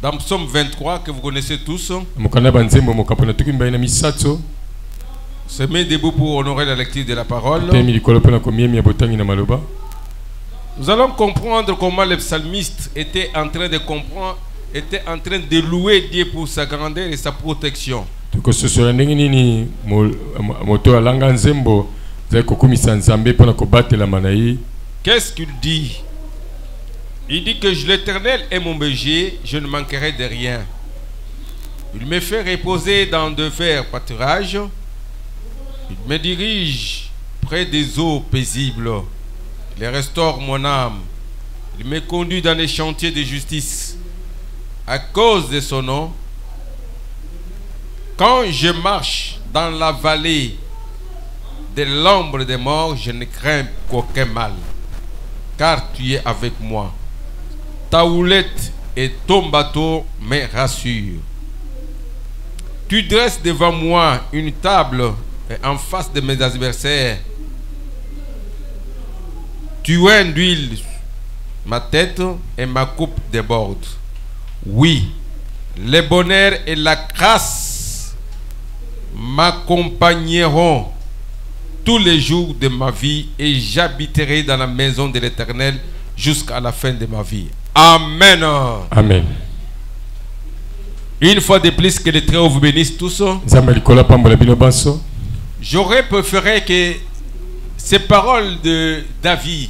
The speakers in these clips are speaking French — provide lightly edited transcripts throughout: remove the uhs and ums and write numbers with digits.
Dans Psaume 23 que vous connaissez tous, se met debout pour honorer la lecture de la parole. Nous allons comprendre comment le psalmiste était en train de comprendre, était en train de louer Dieu pour sa grandeur et sa protection. Qu'est-ce qu'il dit? Il dit que l'Éternel est mon berger, je ne manquerai de rien. Il me fait reposer dans de verts pâturages. Il me dirige près des eaux paisibles. Il restaure mon âme. Il me conduit dans les chantiers de justice. À cause de son nom, quand je marche dans la vallée de l'ombre des morts, je ne crains qu'aucun mal, car tu es avec moi. Ta houlette et ton bateau me rassurent. Tu dresses devant moi une table en face de mes adversaires. Tu oins d'huile ma tête et ma coupe déborde. Oui, le bonheur et la grâce m'accompagneront tous les jours de ma vie et j'habiterai dans la maison de l'Éternel jusqu'à la fin de ma vie. Amen. Amen. Une fois de plus, que les Très-Hauts vous bénissent tous. J'aurais préféré que ces paroles de David,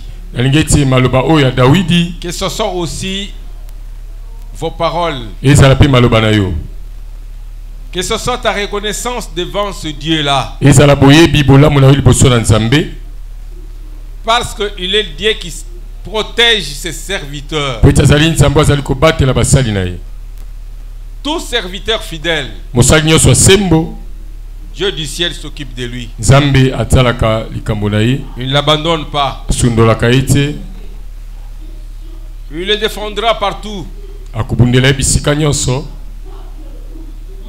que ce soit aussi vos paroles, que ce soit ta reconnaissance devant ce Dieu-là, parce qu'il est le Dieu qui protège ses serviteurs. Tout serviteur fidèle, Dieu du ciel s'occupe de lui. Il ne l'abandonne pas. Il le défendra partout.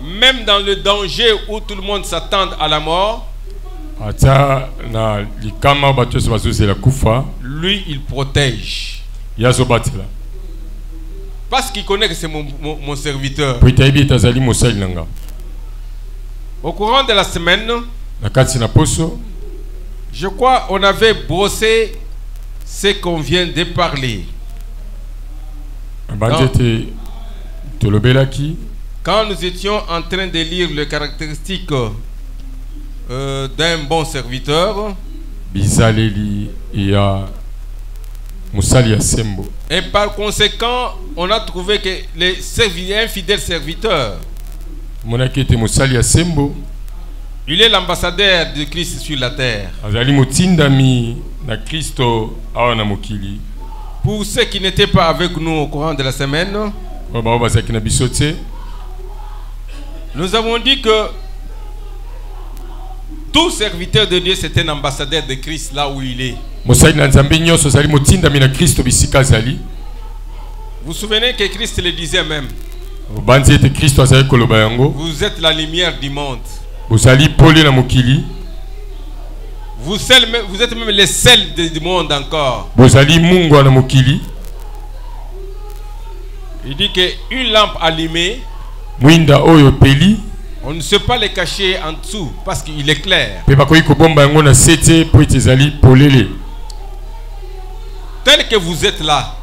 Même dans le danger où tout le monde s'attend à la mort, lui il protège. Parce qu'il connaît que c'est mon serviteur. Au courant de la semaine, je crois qu'on avait brossé ce qu'on vient de parler. Quand nous étions en train de lire les caractéristiques d'un bon serviteur, et par conséquent, on a trouvé que un fidèle serviteur, il est l'ambassadeur de Christ sur la terre. Pour ceux qui n'étaient pas avec nous au courant de la semaine, nous avons dit que tout serviteur de Dieu c'est un ambassadeur de Christ là où il est. Vous vous souvenez que Christ le disait même. Vous êtes la lumière du monde. Vous êtes même le sel du monde encore. Il dit qu'une lampe allumée, on ne sait pas les cacher en dessous parce qu'il est clair. Tel que vous êtes là,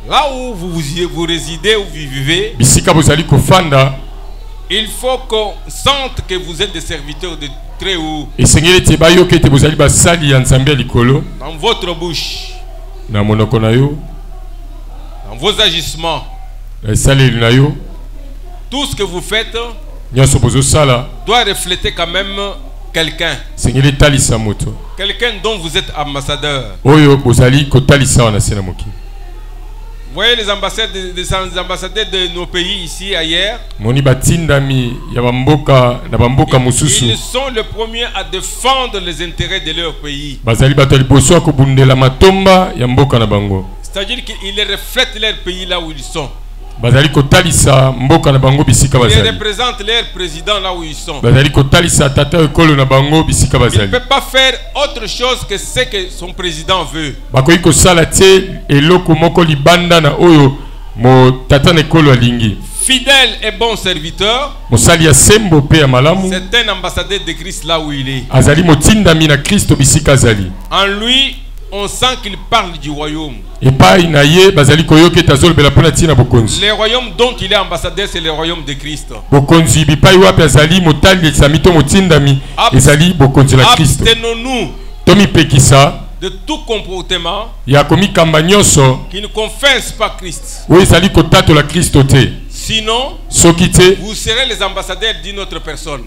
là où vous résidez, où vous vivez, il faut qu'on sente que vous êtes des serviteurs de Très-Haut. Dans votre bouche, dans vos agissements, tout ce que vous faites doit refléter quand même quelqu'un. Quelqu'un dont vous êtes ambassadeur. Vous voyez les ambassadeurs de nos pays ici, ailleurs. Ils sont les premiers à défendre les intérêts de leur pays. C'est-à-dire qu'ils reflètent leur pays là où ils sont. Ils représentent leur président là où ils sont. Il ne peut pas faire autre chose que ce que son président veut. Fidèle et bon serviteur. C'est un ambassadeur de Christ là où il est. En lui, on sent qu'il parle du royaume. Les royaumes dont il est ambassadeur, c'est le royaume de Christ. Abstenons-nous de tout comportement qui ne confesse pas Christ. Sinon, vous serez les ambassadeurs d'une autre personne.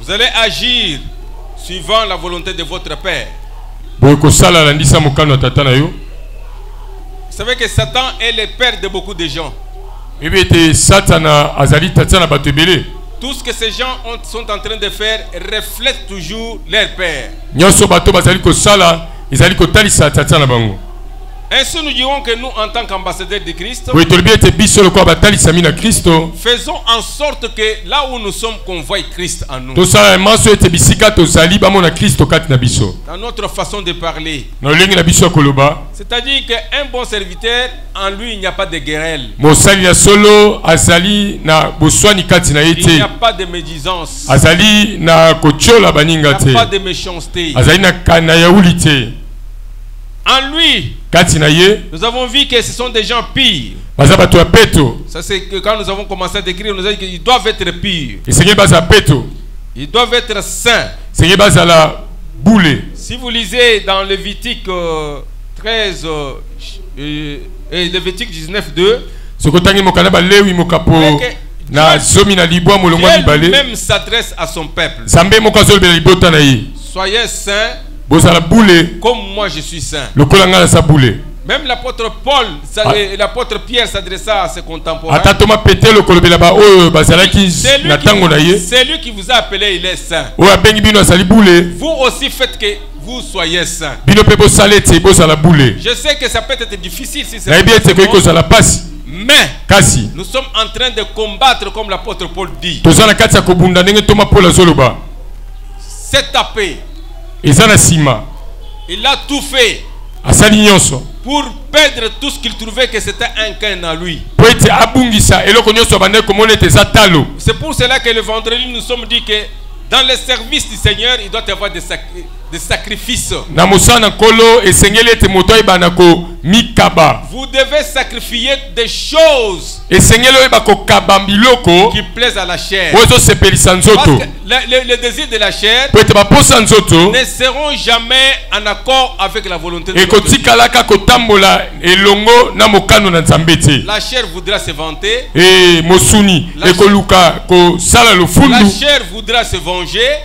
Vous allez agir suivant la volonté de votre Père. Vous savez que Satan est le père de beaucoup de gens. Tout ce que ces gens sont en train de faire reflète toujours leur père. Ainsi nous dirons que nous, en tant qu'ambassadeurs de Christ, faisons en sorte que là où nous sommes, qu'on voie Christ en nous. Dans notre façon de parler. C'est-à-dire qu'un bon serviteur, en lui, il n'y a pas de querelle. Il n'y a pas de médisance. Il n'y a pas de méchanceté. En lui, nous avons vu que ce sont des gens pires. Ça, c'est que quand nous avons commencé à décrire, nous avons dit qu'ils doivent être pires. Ils doivent être saints. Si vous lisez dans Lévitique 13 et Lévitique 19, 2, Dieu lui-même s'adresse à son peuple. Soyez saints comme moi je suis saint. Même l'apôtre Paul, l'apôtre Pierre s'adressa à ses contemporains. C'est lui qui vous a appelé, il est saint. Vous aussi faites que vous soyez saints. Je sais que ça peut être difficile si c'est mais nous sommes en train de combattre comme l'apôtre Paul dit. C'est tapé. Il a tout fait pour perdre tout ce qu'il trouvait que c'était un gain en lui. C'est pour cela que le vendredi nous sommes dit que dans le service du Seigneur, il doit y avoir des sacrifices. Vous devez sacrifier des choses qui plaisent à la chair. Parce que les désirs de la chair ne seront jamais en accord avec la volonté de Dieu. La chair voudra se vanter. La chair voudra se venger.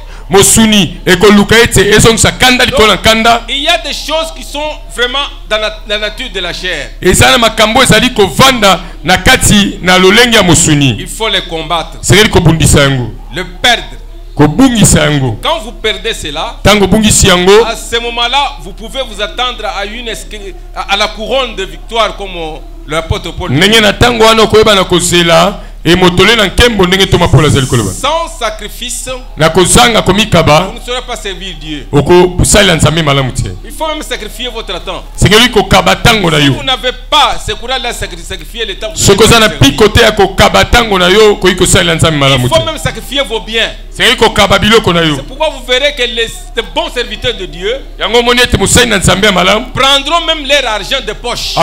Il y a des choses qui sont vraiment dans la nature de la chair. Il faut les combattre. Le perdre. Quand vous perdez cela, à ce moment-là, vous pouvez vous attendre à la couronne de victoire comme l'apôtre Paul. Sans sacrifice, vous ne saurez pas servir Dieu. Il faut même sacrifier votre temps. Si vous n'avez pas ce courage-là, sacrifier le temps. Il faut même sacrifier vos biens. C'est pourquoi vous verrez que les bons serviteurs de Dieu prendront même leur argent de poche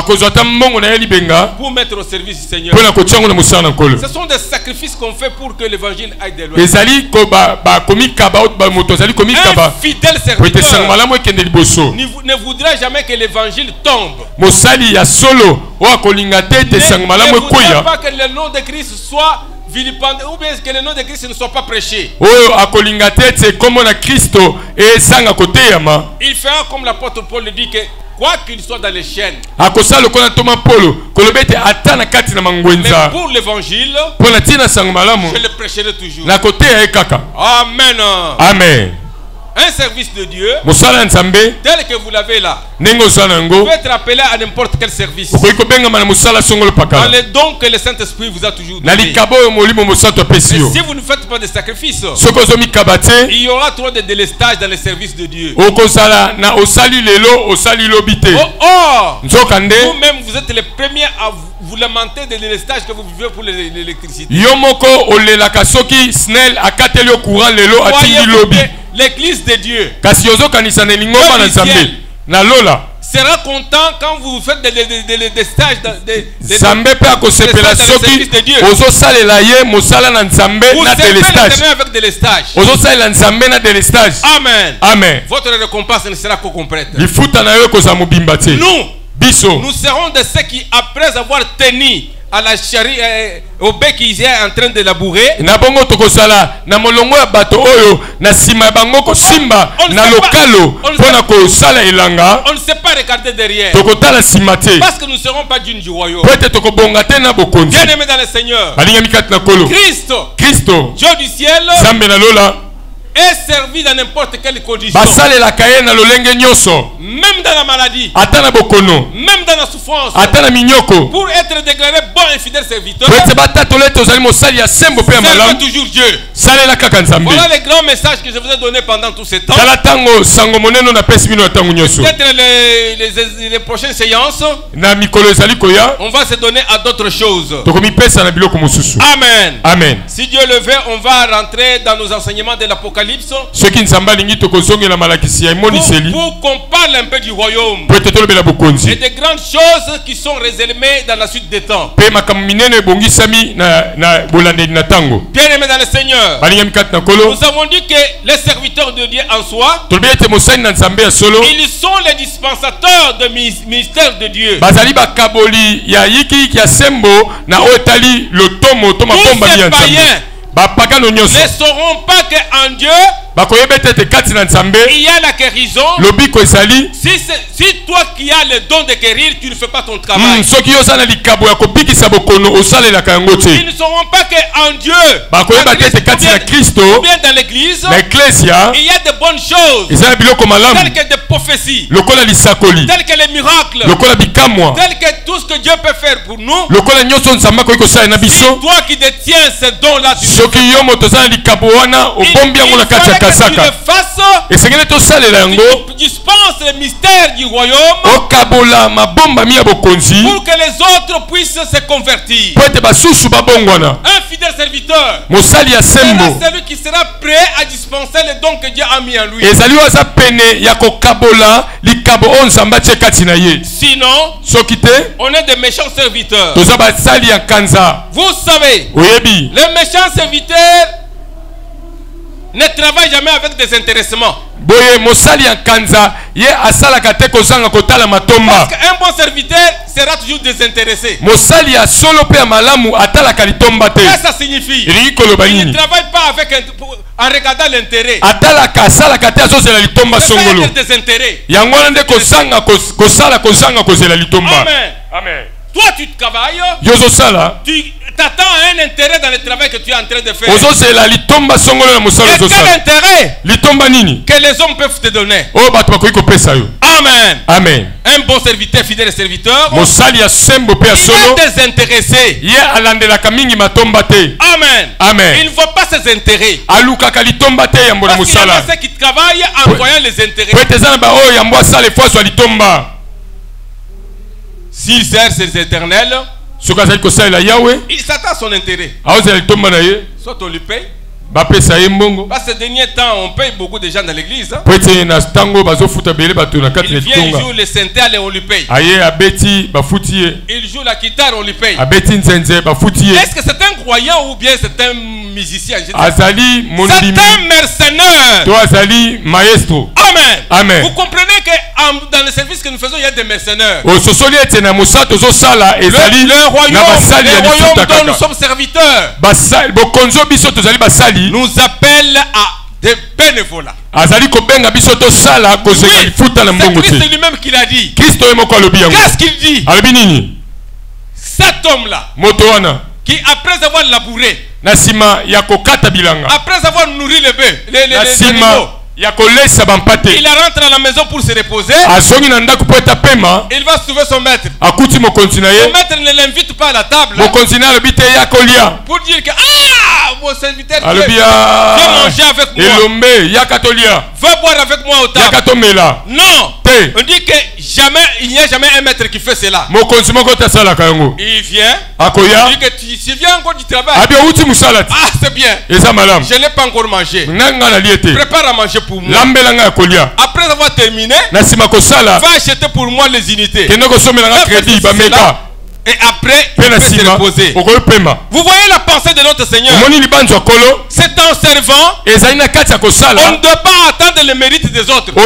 pour mettre au service du Seigneur. Ce sont des sacrifices qu'on fait pour que l'évangile aille de loin. Un fidèle serviteur ne voudra jamais que l'évangile tombe. Ne voudra pas que le nom de Christ soit vilipendé ou bien que le nom de Christ ne soit pas prêché. Il fera comme l'apôtre Paul le dit que quoi qu'il soit dans les chaînes, mais pour l'évangile, je le prêcherai toujours. Amen. Amen. Un service de Dieu, Mosala Nzambe, tel que vous l'avez là, Nengo Zanango, vous pouvez être appelé à n'importe quel service. Dans les dons que le Saint-Esprit vous a toujours donné. Et si si vous ne faites pas de sacrifice, il y aura trop de délestage dans les services de Dieu. Vous-même, vous êtes les premiers à vous lamenter des délestages que vous vivez pour l'électricité. L'église de Dieu sera content quand vous faites des stages de Dieu. Vous avec des stages. Amen. Amen. Votre récompense ne sera qu'au complète. Nous serons de ceux qui, après avoir tenu à la chérie au bec qui est en train de labourer, on ne sait pas regarder derrière, parce que nous ne serons pas d'une du royaume. Bien aimé dans le Seigneur, Christ, Dieu du ciel, est servi dans n'importe quelle condition, même dans la maladie, même dans la souffrance, pour être déclaré bon et fidèle serviteur. Servez toujours Dieu. Voilà les grands messages que je vous ai donnés pendant tout ce temps. Peut-être les prochaines séances, on va se donner à d'autres choses. Amen. Amen. Si Dieu le veut, on va rentrer dans nos enseignements de l'Apocalypse pour qu'on parle un peu du royaume et des grandes choses qui sont réservées dans la suite des temps. Bien aimé dans le Seigneur, nous avons dit que les serviteurs de Dieu en soi, ils sont les dispensateurs de mystère de Dieu. Tous ces païens ne sauront pas qu'en Dieu il y a la guérison. Si toi qui as le don de guérir, tu ne fais pas ton travail. Ils ne sauront pas qu'en Dieu, ou bien dans l'église, il y a de bonnes choses, telles que des prophéties, telles que les miracles, telles que tout ce que Dieu peut faire pour nous. Si toi qui détiens ce don-là, tu le fasses, tu dispenses le mystère du royaume pour que les autres puissent se convertir. Un fidèle serviteur sera celui qui sera prêt à dispenser les dons que Dieu a mis en lui. Sinon, on est des méchants serviteurs. Vous savez, les méchants serviteurs ne travaille jamais avec des intéressements. Parce qu'un bon serviteur sera toujours désintéressé. Qu'est-ce que ça signifie? Il ne travaille pas en regardant l'intérêt. C'est pas des intérêts. Amen. Toi tu travailles, tu t'attends à un intérêt dans le travail que tu es en train de faire. Et quel intérêt que les hommes peuvent te donner? Amen. Amen. Un bon serviteur, fidèle serviteur, il est désintéressé. Amen. Amen. Il ne voit pas ses intérêts. Parce qu'il y a ceux qui travaillent en voyant les intérêts. S'il sert ses éternels, il s'attend à son intérêt. Soit on lui paye. Parce que ces derniers temps, on paye beaucoup de gens dans l'église. Il vient, il joue le synthé, on lui paye. Il joue la guitare, on lui paye. Est-ce que c'est un croyant ou bien c'est un musicien? C'est un mercenaire. Amen. Amen. Vous comprenez que dans le service que nous faisons, il y a des mercenaires. Le royaume dont nous sommes serviteurs nous appelle à des bénévolats. Oui, c'est Christ lui-même qui l'a dit. Qu'est-ce qu'il dit? Cet homme-là, qui après avoir labouré, après avoir nourri les bœufs, les animaux, ya kolesa bampate. Il rentre à la maison pour se reposer. Azongi na ndako po eta pema. Il va trouver son maître. Akuti mokonzi na ye. Son maître ne l'invite pas à la table. Mokonzi na lobi te ya kolia. Pour dire que ah, mon serviteur viens manger avec moi. Elombe ya katolia. Va boire avec moi au table. Ya katomela. Non. Te. On dit que jamais il n'y a jamais un maître qui fait cela. Mokonzi moko ta sala kango. Il vient. Akoya. Il dit que tu viens encore du travail. Abi uti musalati. Ah, c'est bien. Eza malam. Je n'ai pas encore mangé. Nanga na liete. Prépare à manger pour moi. Lambelanga kolia. Après avoir terminé, na sima kosala. Va acheter pour moi les unités. Kendo kosomela nga crédit ba meka. Et après, il peut se reposer. Vous voyez la pensée de notre Seigneur. C'est en servant. On ne doit pas attendre les mérites des autres. Il ne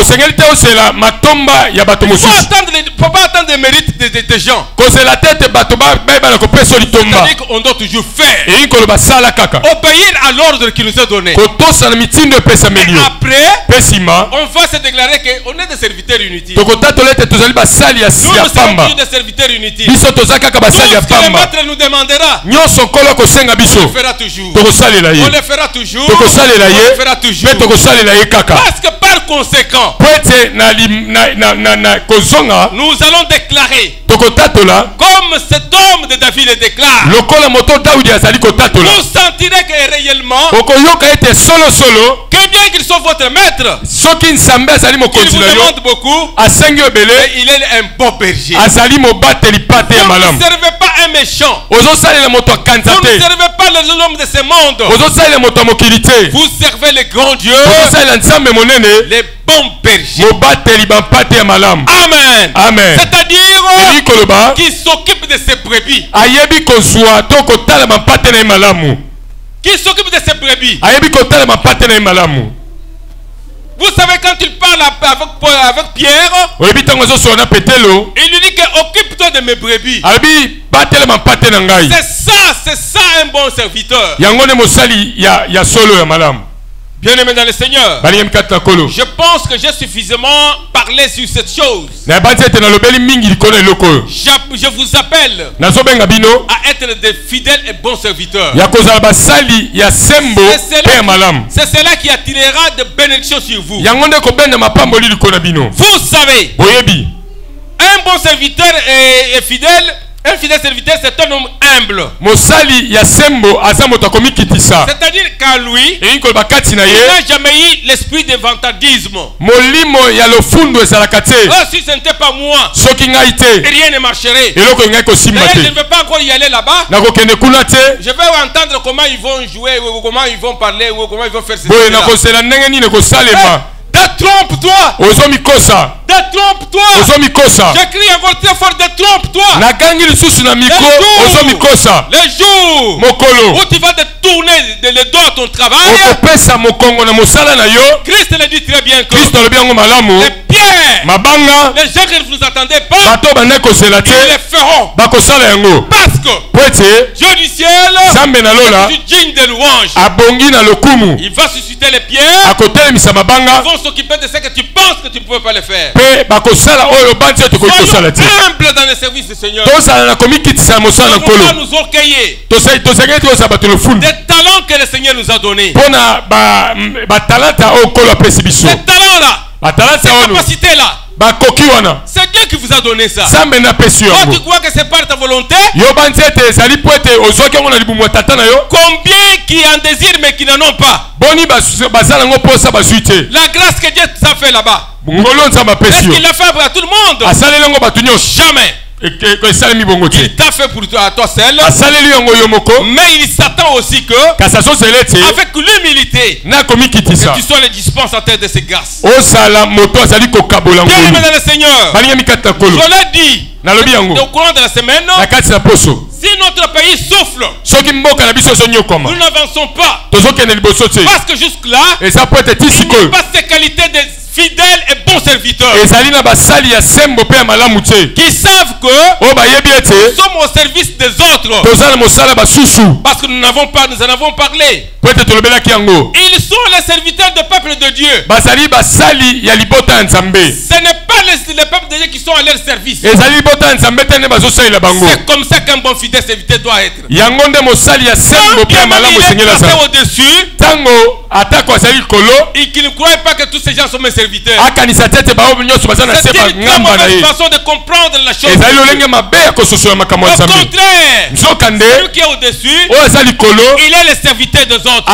faut pas attendre les mérites des gens. C'est-à-dire qu'on doit toujours faire. Obéir à l'ordre qui nous est donné. Et après, on va se déclarer qu'on est des serviteurs inutiles. Nous sommes des serviteurs inutiles. Tout ce que le maître nous demandera, on le fera toujours. On le fera toujours. On le fera toujours. Parce que par conséquent, nous allons déclarer, comme cet homme de David le déclare, vous sentirez que réellement, que bien qu'il soit votre maître, il vous demande beaucoup, et il est un bon berger. Vous ne servez pas un méchant. Vous ne servez pas l'homme de ce monde. Vous servez le grand Dieu, les bons bergers. Amen. Amen. C'est-à-dire qui s'occupe de ses brebis. Qui s'occupe de ses brebis. Vous savez, quand il parle avec Pierre, il lui dit que occupe-toi de mes brebis. C'est ça un bon serviteur. Bien-aimé dans le Seigneur, je pense que j'ai suffisamment parlé sur cette chose. Je vous appelle à être des fidèles et bons serviteurs. C'est cela qui attirera de bénédictions sur vous. Vous savez, un bon serviteur et fidèle, un fidèle serviteur, c'est un homme humble. C'est-à-dire qu'à lui, il n'a jamais eu l'esprit de vantardisme. Oh, si ce n'était pas moi, rien ne marcherait. D'ailleurs, je ne vais pas encore y aller là-bas. Je vais entendre comment ils vont jouer, ou comment ils vont parler, ou comment ils vont faire ceci. Détrompe-toi! Détrompe-toi! Je crie encore très fort, détrompe-toi! Les jours où tu vas détourner le dos à ton travail, Christ le dit très bien que les pierres, les gens qui ne vous attendaient pas, ils les feront. Parce que Dieu du ciel est digne de louange. Il va susciter les pierres. Ils vont s'occuper de ce que tu penses que tu ne pouvais pas le faire. Soyons humbles dans le service du Seigneur. Ne voulons pas nous orgueiller des talents que le Seigneur nous a donnés. Ces talents-là, ces capacités-là, c'est Dieu qui vous a donné ça. Quand tu crois que c'est par ta volonté, combien qui en désirent mais qui n'en ont pas? La grâce que Dieu t'a fait là-bas, est-ce qu'il l'a fait à tout le monde? Jamais. Il t'a fait pour toi, à toi seul. Mais il s'attend aussi que avec l'humilité, que tu sois le dispensateur de ses grâces. Bien-aimé dans le Seigneur, je l'ai dit au courant de la semaine, si notre pays souffle, nous n'avançons pas. Parce que jusque-là, il n'y a pas ces qualités de fidèles et bons serviteurs qui savent que nous sommes au service des autres. Parce que nous en avons parlé. Ils sont les serviteurs du peuple de Dieu. Ce n'est pas les peuples de Dieu qui sont à leur service. C'est comme ça qu'un bon fidèle serviteur doit être. Quand bien même il est passé au-dessus, et qu'il ne croit pas que tous ces gens sont mes serviteurs. C'est une très mauvaise façon de comprendre la chose. Au contraire, celui qui est au-dessus, il est le serviteur des autres.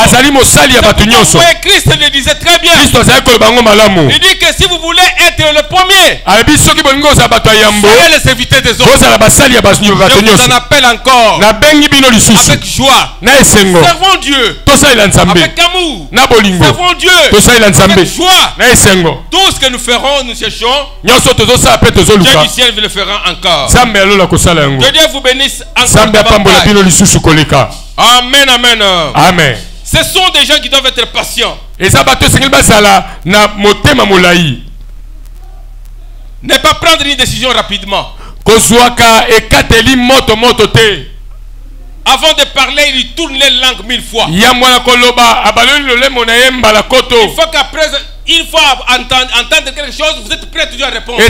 Christ le disait très bien. Il dit que si vous voulez être le premier, soyez le serviteur des autres. Je vous en appelle encore avec joie. Servons Dieu avec amour. Servons Dieu avec joie. Tout ce que nous ferons, nous cherchons, Dieu du ciel le fera encore. Que Dieu vous bénisse encore. Amen, amen. Amen. Ce sont des gens qui doivent être patients. Ne pas prendre une décision rapidement. Avant de parler, il tourne les langues 1000 fois. Il faut qu'après, une fois entendre quelque chose, vous êtes prêt toujours à répondre.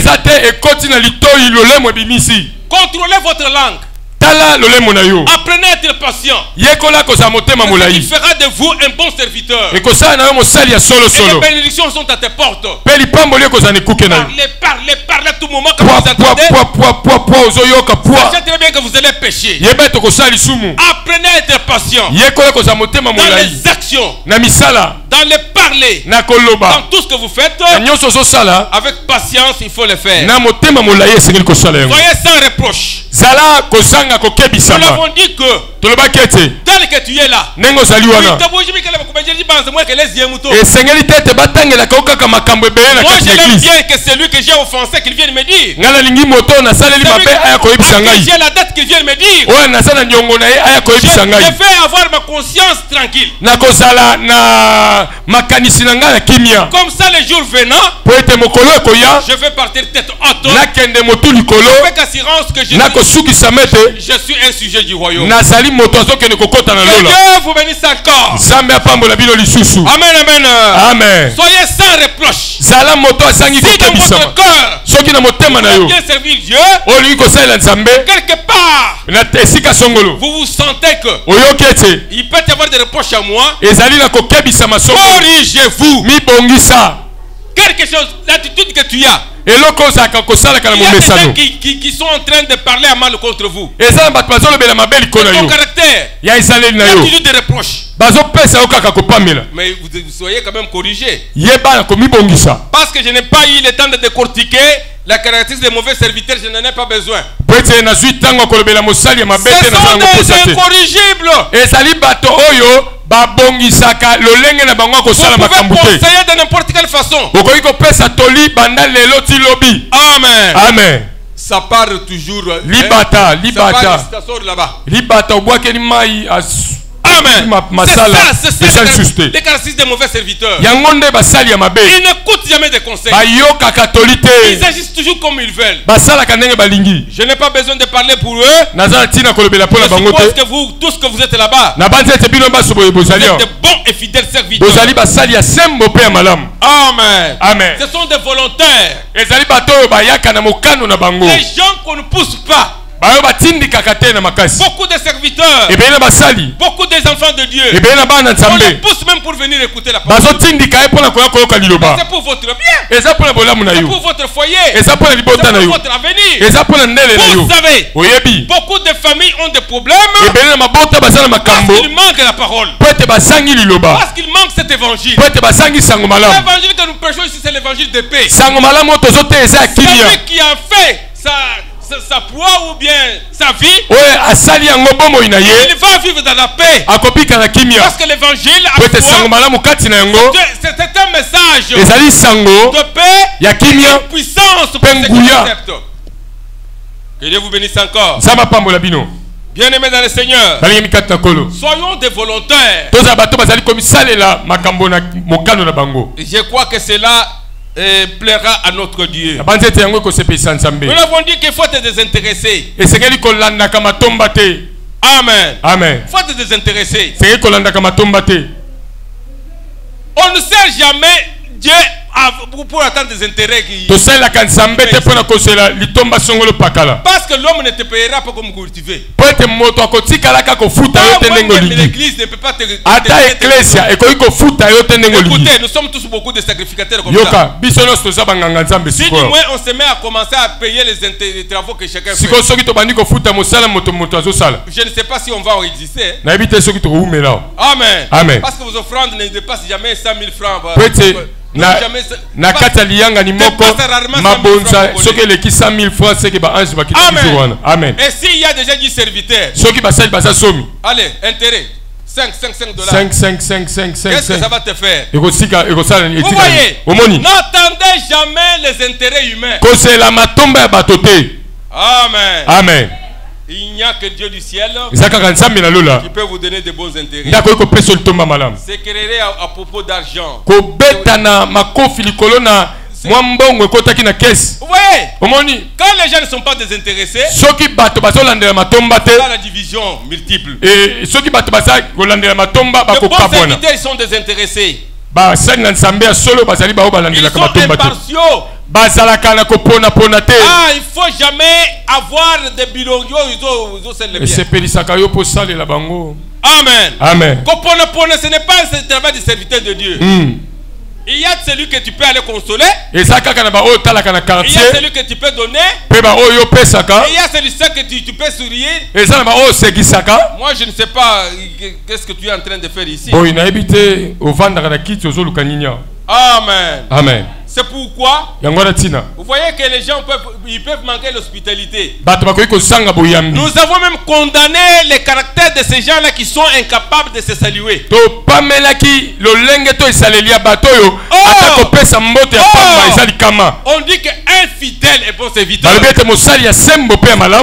Contrôlez votre langue. Apprenez à être patient. Il fera de vous un bon serviteur. Et les bénédictions sont à tes portes. Parlez à tout moment que vous entendez. Sachez très bien que vous allez pécher. Apprenez à être patient. Dans les actions, dans les parler, dans tout ce que vous faites, avec patience, il faut le faire. Soyez sans reproche. Nous l'avons dit que tel que tu es là, moi je l'aime bien que celui que j'ai offensé qu'il vienne me dire. J'ai la dette qu'il vienne me dire. Je vais avoir ma conscience tranquille. Comme ça les jours venant, je vais partir tête haute avec assurance que je suis un sujet du royaume. Que Dieu vous bénisse encore. Amen, amen. Amen. Soyez sans reproche. Si dans votre cœur vous voulez bien servir Dieu, quelque part vous vous sentez que il peut y avoir des reproches à moi, corrigez-vous. Quelque chose, l'attitude que tu as. Il y a des gens qui sont en train de parler à mal contre vous. Ton caractère, l'attitude de reproche. Mais vous soyez quand même corrigé. Parce que je n'ai pas eu le temps de décortiquer la caractéristique des mauvais serviteurs, je n'en ai pas besoin. Ce sont des incorrigibles. Vous pouvez conseiller de n'importe quelle façon. Amen. Amen. Ça part toujours. Libata. Ça sort là-bas. Amen. C'est ça les caractéristiques des mauvais serviteurs. Ils n'écoutent jamais des conseils. Ils agissent toujours comme ils veulent. Je n'ai pas besoin de parler pour eux. Je suppose que vous, tous que vous êtes là-bas, vous êtes de bons et fidèles serviteurs. Amen. Amen. Ce sont des volontaires. Des gens qu'on ne pousse pas. Beaucoup de serviteurs, beaucoup des enfants de Dieu, on les pousse même pour venir écouter la parole. C'est pour votre bien, c'est pour votre foyer, c'est pour votre avenir. Vous savez, beaucoup de familles ont des problèmes parce qu'il manque la parole, parce qu'il manque cet évangile. L'évangile que nous prêchons ici, c'est l'évangile de paix. Celui qui a fait sa proie ou bien sa vie, il va vivre dans la paix. Parce que l'évangile c'est un message de paix et de puissance pour ceux qui l'acceptent. Que Dieu vous bénisse encore. Bien-aimés dans le Seigneur, soyons des volontaires. Je crois que cela plaira à notre Dieu. Nous avons dit qu'il faut être désintéressé. Amen. Amen. Il faut être désintéressé. On ne sait jamais Dieu pour attendre des intérêts qui... Parce que l'homme ne te payera pas comme cultivé. L'église ne peut pas te... Écoutez, nous sommes tous beaucoup de sacrificateurs comme ça. Si du moins on se met à commencer à payer les travaux que chacun fait, je ne sais pas si on va en exister. Amen. Amen. Parce que vos offrandes ne dépassent jamais 100 000 francs. Na kata lianga ni moko mabonza soki leki 100 000 francs c'est que ba ange ba kitizwana. Amen. Et s'il y a déjà du serviteur, soki basali basa somi, allez, intérêt 5 $5. 5. Qu'est-ce que ça va te faire? Vous voyez, n'attendez jamais les intérêts humains. Amen. Amen. Il n'y a que Dieu du ciel qui peut vous donner de bons intérêts. C'est créé à propos d'argent. Vous voyez, quand les gens ne sont pas désintéressés, la division multiple. Les bons serviteurs, ils sont désintéressés. Ils sont impartiaux. Ah, il faut jamais avoir des bilans. Amen. Amen. Ce n'est pas un travail de serviteur de Dieu. Il y a celui que tu peux aller consoler. Il y a celui que tu peux donner. Et il y a celui que tu peux sourire. Moi, je ne sais pas qu'est-ce que tu es en train de faire ici. Amen. Amen. C'est pourquoi vous voyez que les gens peuvent manquer l'hospitalité. Nous avons même condamné les caractères de ces gens-là qui sont incapables de se saluer. On dit qu'un fidèle est bon serviteur.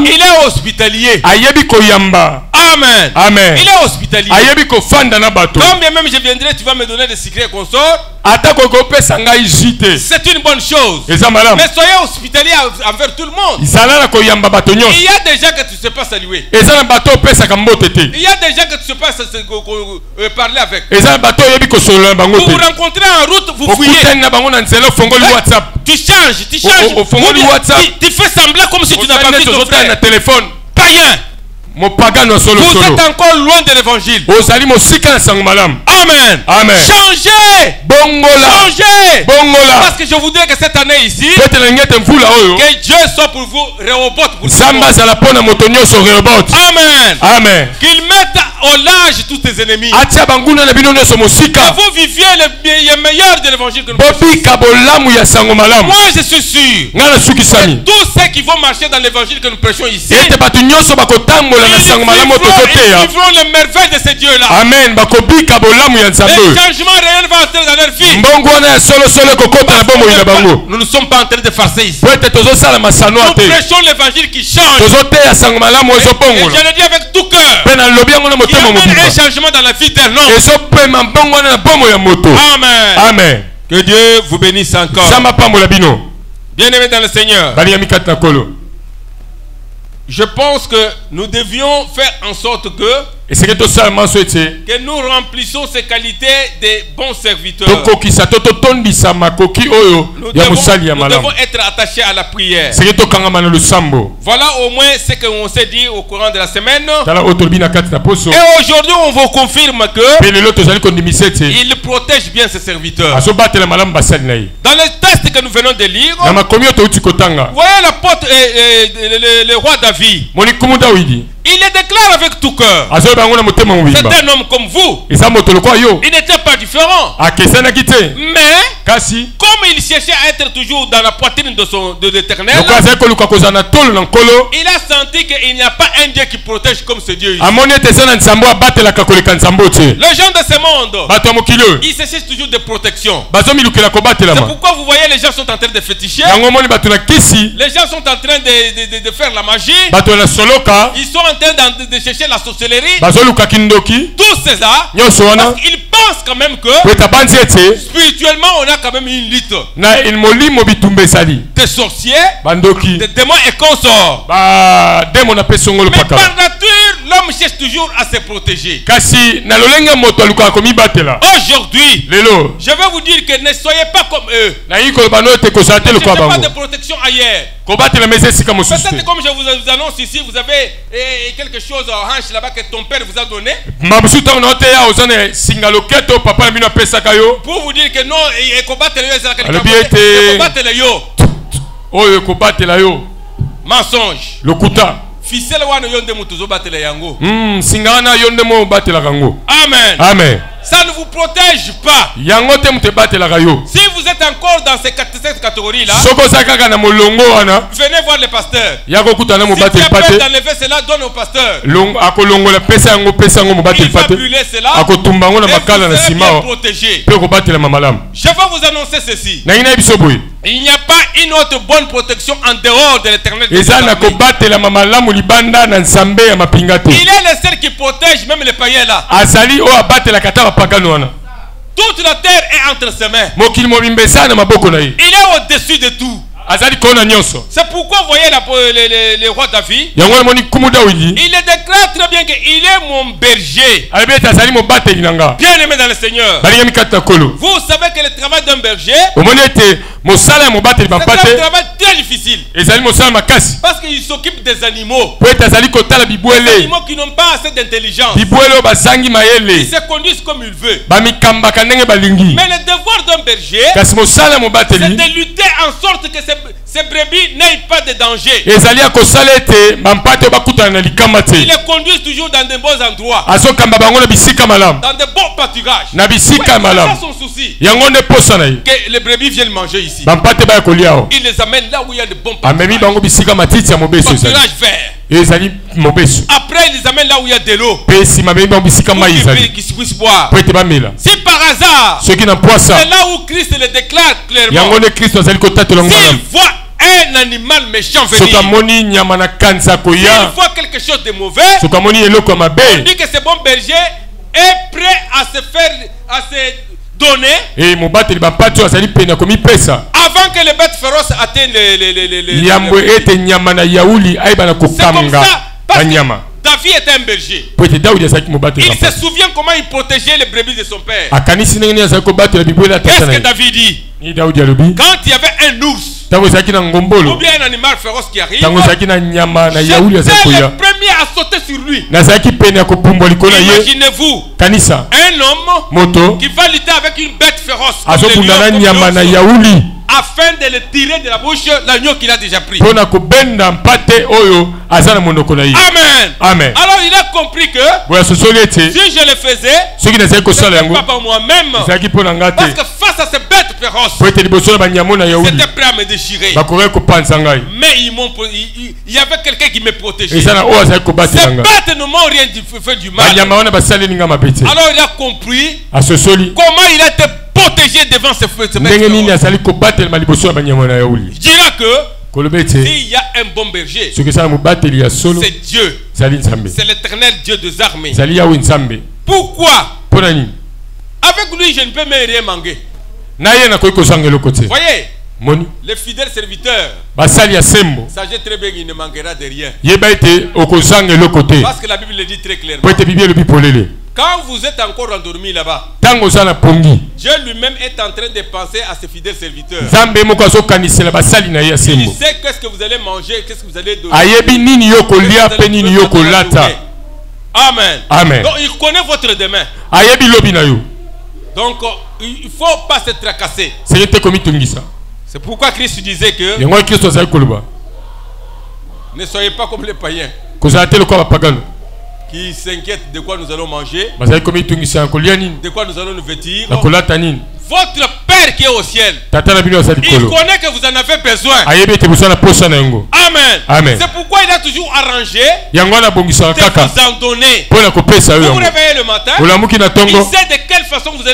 Il est hospitalier. Amen. Amen. Il est hospitalier. Quand bien même je viendrai, tu vas me donner des secrets consorts. C'est une bonne chose. Mais soyez hospitalier envers tout le monde. Il y a des gens que tu ne sais pas saluer. Il y a des gens que tu ne sais pas parler avec. Vous vous rencontrez en route, vous fouillez. Tu changes. Tu fais semblant comme si tu n'as pas vu ton frère. Païen. Vous êtes encore loin de l'évangile. Amen. Amen. Changez. Changez. Parce que je voudrais que cette année ici, que Dieu soit pour vous Rehoboth pour vous. Amen. Amen. Qu'il mette au large tous tes ennemis. Que vous viviez le meilleur de l'évangile que nous prêchons. Moi je suis sûr que tous ceux qui vont marcher dans l'évangile que nous prêchons ici, ils vivront les merveilles de ce Dieu là. Amen. Le changement réel va entrer dans leur vie. Nous ne sommes pas en train de farcer ici. Nous prêchons l'évangile qui change. Et je le dis avec tout cœur. Il y a même un changement dans la vie d'un homme. Amen. Amen. Que Dieu vous bénisse encore. Bien-aimés dans le Seigneur, je pense que nous devions faire en sorte que nous remplissons ces qualités des bons serviteurs. Nous devons être attachés à la prière. Voilà au moins ce qu'on s'est dit au courant de la semaine. Et aujourd'hui on vous confirme que il protège bien ses serviteurs. Dans le texte que nous venons de lire, voyez l'apôtre le roi David. Il le déclare avec tout cœur. C'est un homme comme vous. Il n'était pas différent. Mais comme il cherchait à être toujours dans la poitrine de l'Éternel, il a senti qu'il n'y a pas un Dieu qui protège comme ce Dieu. Les gens de ce monde, ils cherchent toujours des protections. C'est pourquoi vous voyez les gens sont en train de féticher. Les gens sont en train de faire la magie. Ils sont en train de chercher la sorcellerie. Tout ça, ils pensent quand même que spirituellement on a quand même une lutte. Des sorciers, des démons et consorts. Mais par nature, l'homme cherche toujours à se protéger. Aujourd'hui, je vais vous dire que ne soyez pas comme eux. Ne cherchez pas de protection ailleurs. Peut-être comme je vous annonce ici, vous avez quelque chose en hanche là-bas que ton père vous a donné. Pour vous dire que non, et combattre le yo. Mensonge. Ficelle wana yonde mutuzo batela yango. Singana yonde mo batela kango. Amen. Amen. Ça ne vous protège pas. Yango te mute batela kayo. Si vous êtes encore dans cette catégorie là, soko sakaka na molongo wana, venez voir le pasteur. Yako kutana mo batela pate. Si tu as d'enlever cela, donne au pasteur. Long akolongo la pesa yango mo batela pate. Il va brûler cela. Akotumba ngo na makala na sima. Protégé. Pe ko batela mamalam. Je vais vous annoncer ceci. Na ina biso boy. Il n'y a pas une autre bonne protection en dehors de l'Éternel. Il est le seul qui protège même les païens là. Toute la terre est entre ses mains. Il est au-dessus de tout. C'est pourquoi vous voyez le roi David. Il le déclare très bien qu'il est mon berger. Bien aimé dans le Seigneur. Vous savez que le travail d'un berger, c'est un travail très difficile. Parce qu'il s'occupe des animaux. Des animaux qui n'ont pas assez d'intelligence. Ils se conduisent comme ils veulent. Mais le devoir d'un berger, c'est de lutter en sorte que ces brebis n'aient pas de danger. Ils les conduisent toujours dans de bons endroits. Dans de bons pâturages. C'est ça son souci. Que les brebis viennent manger ici. Il les amène là où il y a de bons pâturages. Pâturage vert. Après, il les amène là où il y a de l'eau. Pour qu'ils puissent boire. Si par hasard, c'est là où Christ le déclare clairement. S'il voit un animal méchant venir, s'il voit quelque chose de mauvais, on dit que ce bon berger est prêt à se donner avant que les bêtes féroces atteignent les c'est comme ça, parce que David était un berger. Il se souvient comment il protégeait les brebis de son père. Qu'est-ce que David dit? Quand il y avait un ours ou bien un animal féroce qui arrive, j'étais le premier à sauter sur lui. Imaginez-vous un homme qui va lutter avec une bête féroce afin de le tirer de la bouche l'agneau qu'il a déjà pris. Amen. Amen. Alors il a compris que si je le faisais, ce n'était pas pour moi-même, parce que face à ces bêtes féroces, j'étais prêt à me déchirer. Mais il y avait quelqu'un qui me protégeait. Ces bêtes ne m'ont rien fait du mal. Alors il a compris comment il a été protégé devant ces bêtes. Je dirais que s'il y a un bon berger, c'est Dieu. C'est l'Éternel Dieu des armées. Pourquoi? Avec lui, je ne peux même rien manquer. Voyez, le fidèle serviteur, sachez très bien qu'il ne manquera de rien. Parce que la Bible le dit très clairement. Quand vous êtes encore endormi là-bas, Dieu lui-même est en train de penser à ses fidèles serviteurs. Il sait qu'est-ce que vous allez manger, qu'est-ce que vous allez donner. Amen. Amen. Donc il connaît votre demain. Donc il ne faut pas se tracasser. C'est pourquoi Christ disait que ne soyez pas comme les païens qui s'inquiètent de quoi nous allons manger, de quoi nous allons nous vêtir. Votre Père qui est au ciel, il connaît que vous en avez besoin. Amen. Amen. C'est pourquoi il a toujours arrangé de vous en donner. Vous vous réveillez le matin, il sait de quelle façon vous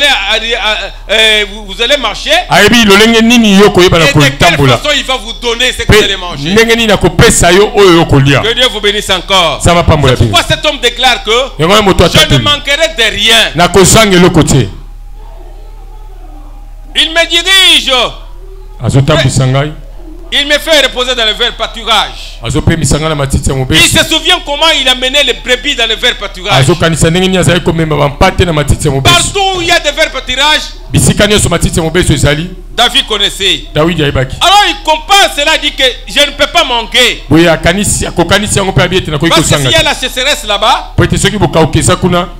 allez marcher et de quelle façon il va vous donner ce que vous allez manger. Que Dieu vous bénisse encore. C'est pourquoi cet homme déclare que je ne manquerai de rien. Il me dirige Il me fait reposer dans le vert pâturage. Il se souvient comment il a mené les brebis dans le vert pâturage. Partout où il y a des verts pâturages, David connaissait. Alors il compare cela, dit que je ne peux pas manquer. Parce que s'il y a la sécheresse là-bas,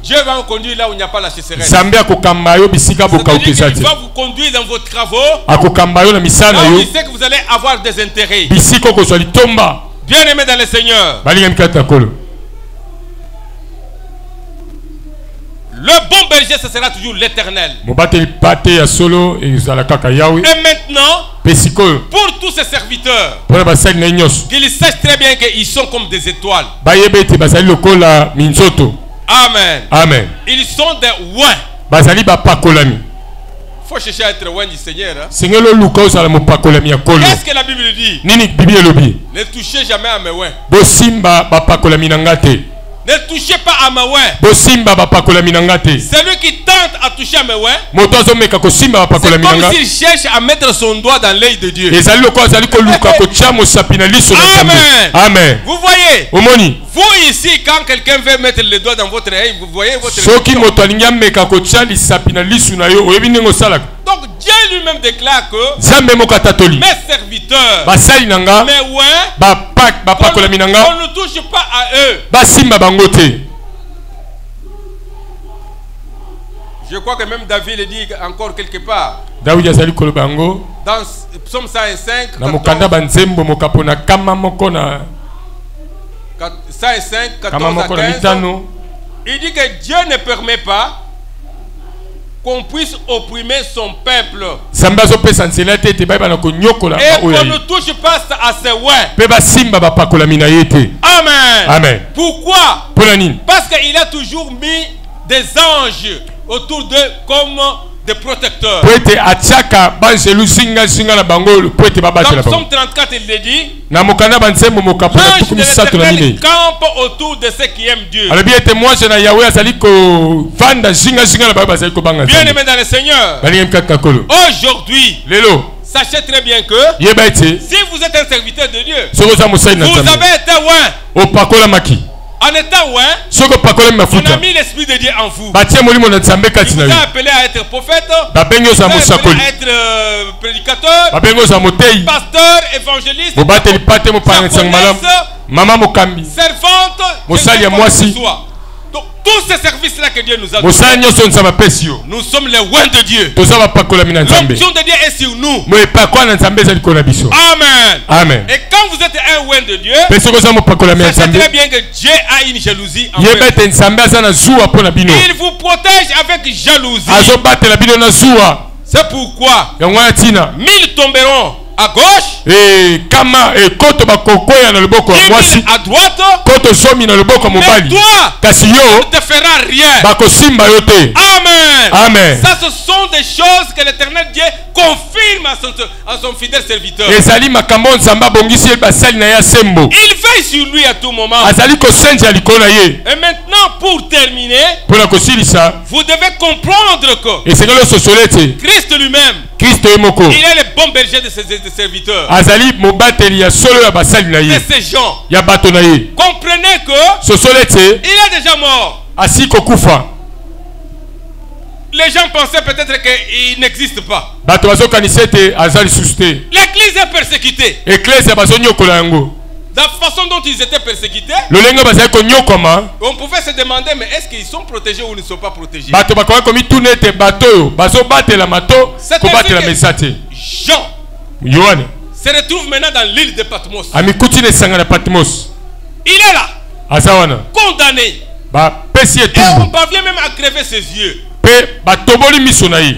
Dieu va vous conduire là où il n'y a pas la sécheresse. Il va vous conduire dans vos travaux. Là où il sait que vous allez avoir des intérêts. Bien aimé dans le Seigneur. Le bon berger, ce sera toujours l'Éternel. Et maintenant, pour tous ces serviteurs, qu'ils sachent très bien qu'ils sont comme des étoiles. Amen. Amen. Ils sont des oins. Il faut chercher à être loin du Seigneur. Qu'est-ce que la Bible dit? Ne touchez jamais à mes oins. Ne touchez pas à ma oin. Celui qui tente à toucher à mes oins, c'est comme s'il cherche à mettre son doigt dans l'œil de Dieu. Amen. Amen. Vous voyez? Vous ici, quand quelqu'un veut mettre le doigt dans votre œil, vous voyez votre donc Dieu lui-même déclare que mes serviteurs, mes oins, on ne touche pas à eux. Je crois que même David le dit encore quelque part. Dans Psaume 105, 14 à 15, il dit que Dieu ne permet pas qu'on puisse opprimer son peuple. Et qu'on ne touche pas à ses oins. Amen. Amen. Pourquoi? Parce qu'il a toujours mis des anges autour d'eux comme des protecteurs. Dans Psaume 34, il le dit. L'ange de l'Éternel campe autour de ceux qui aiment Dieu. Bien aimé dans le Seigneur. Aujourd'hui, sachez très bien que si vous êtes un serviteur de Dieu, vous avez été loin. En étant loin, on a mis l'Esprit de Dieu en vous. Il vous a appelé à être prophète, à être prédicateur, pasteur, évangéliste, servante, donc tous ces services-là que Dieu nous a donnés, nous sommes les oins de Dieu. L'onction de Dieu est sur nous. Amen. Amen. Et quand vous êtes un oin de Dieu, sachez très bien que Dieu a une jalousie en vous. Il vous protège avec jalousie. C'est pourquoi 1000 tomberont à gauche, 1000 à droite, mais toi, tu ne te feras rien. Amen. Amen. Ça, ce sont des choses que l'Éternel Dieu confirme à son fidèle serviteur. Il veille sur lui à tout moment. Et maintenant, pour terminer, vous devez comprendre que Christ lui-même, il est le bon berger de ses serviteurs. De ces gens. Comprenez que il est déjà mort. Les gens pensaient peut-être qu'il n'existe pas. L'église est persécutée. La façon dont ils étaient persécutés, on pouvait se demander, mais est-ce qu'ils sont protégés ou ils ne sont pas protégés? Jean se retrouve maintenant dans l'île de Patmos. Il est là, condamné. Et on parvient même à crever ses yeux. Vous